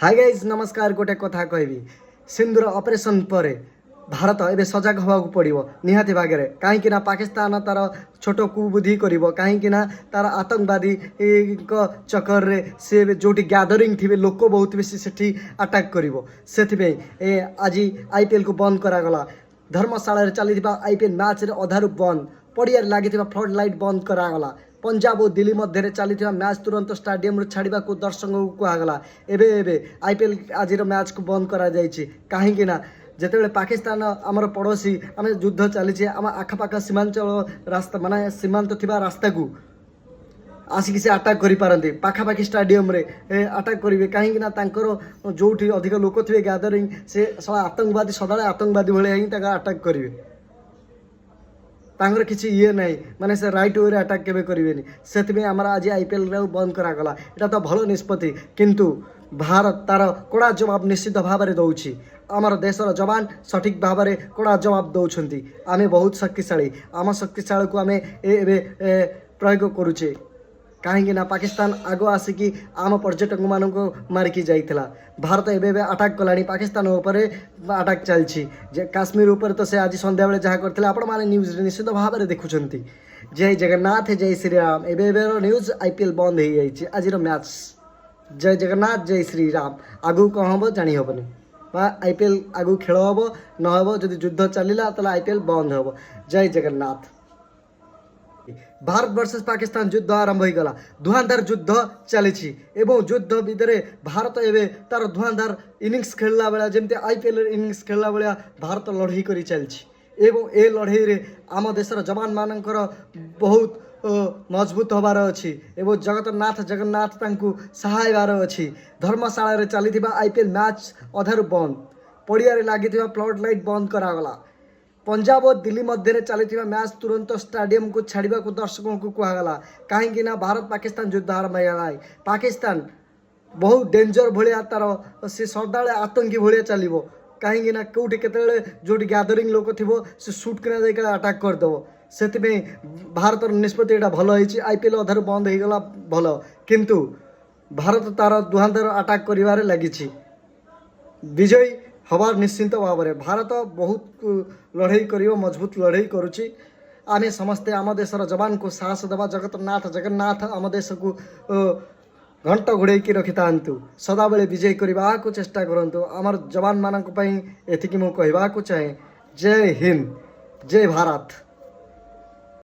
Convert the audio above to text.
Hi guys नमस्कार। गोटे कथा कहबी सिंधुर ऑपरेशन पर भारत एवं सजग हवा पड़ो निहाती भाग में कहीं पाकिस्तान तार छोट कुबुद्धि कर कहीं तार आतंकवादी चक्कर रे से जो गैदरिंग थे लोक बहुत बेसी से अटैक कर आज आईपीएल को बंद करागला। धर्मशाला चली आईपीएल मैच रे अधारू बंद पड़िया लगी फ्लड लाइट बंद करागला। पंजाब और दिल्ली मध्य चली मैच तुरंत स्टाडियम छाड़ा को दर्शक को कहगला। एबे आईपीएल आज मैच को बंद करा कहीं जिते पाकिस्तान आमर पड़ोसी आम युद्ध चली आम आखपाख सीमांचल रास्ता माने सीमांत थिबा रास्ता को आसिक से अटैक करि पारंती पाखापाखि स्टाडियम रे अटैक करेंगे कहीं जो अधिक लोक थे गैदरिंग से सब आतंकवादी सदा आतंकवादी भाई ही अटैक करेंगे। तांगर किसी ये नहीं माने से राइट वे अटैक केबे करेंगे से आमर आज आईपीएल बंद करागला। यहाँ तो भल निष्पत्ति किंतु भारत तार कड़ा जवाब निश्चित भाव में दौर आमर देशर जवान सठिक भाव में कड़ा जवाब दौरान आम बहुत शक्तिशाली आम शक्तिशाली को आम प्रयोग करुचे कहीं पाकिस्तान आगो आसिकी आम पर्यटक मान मारिकी जाइथिला। भारत एवं अटैक कला पाकिस्तान उपर अटैक चलती काश्मीर उपर तो से आज संध्या बेले जहाँ करते आपण मैंने न्यूज निश्चित भाव में देखुं। जय जगन्नाथ जय श्रीराम। एवं न्यूज आईपीएल बंद हो जाए आज मैच। जय जगन्नाथ जय श्रीराम। आगू कौन हम जानी हेनी आईपीएल आगू खेल हम नब जदि युद्ध चलला तो आईपीएल बंद हम। जय जगन्नाथ। भारत वर्सेस पाकिस्तान युद्ध आरंभ हो गला। धुआंधार युद्ध चली युद्ध भितर भारत एवं तार धुआंधार इनिंग्स खेलला बेला जमती आईपीएल इनिंग्स खेलला बेला भारत लड़ाई कर चलती एवं ए लड़ाई रे आम देशर जवान मानकर बहुत मजबूत हबार अच्छी एवं जगन्नाथ जगन्नाथ सहायबार अच्छी। धर्मशाला चली आईपीएल मैच अधारू बंद पड़िया लगी फ्लड लाइट बंद करागला। पंजाब और दिल्ली मध्य चली मैच तुरंत स्टाडियम को छाड़ा को दर्शकों को कहगला कहीं भारत पाकिस्तान युद्ध आरंभ है। पाकिस्तान बहुत डेंजर भाया तार से सदा आतंकी भाया चलो कहीं कौटी के जो गैदरिंग लोक थी से सुट कर अटैक करदेव से भारत निष्पत्ति यहाँ भल होती आईपीएल अधारू बंद हो गला भल किंतु भारत तार धुआंधार अटैक कर लगी विजयी हबार निश्चिंत भाव में। भारत बहुत लड़ाई कर मजबूत लड़ाई करुच्ची आमे समस्ते आम देशर जवान को साहस देवा। जगन्नाथ जगन्नाथ आम देश को घंट घोड़े रखि था सदा बेले विजय करने को चेष्टा करूँ। आमर जवान मानी एति मु कहवाक चाहे जय हिंद जय भारत।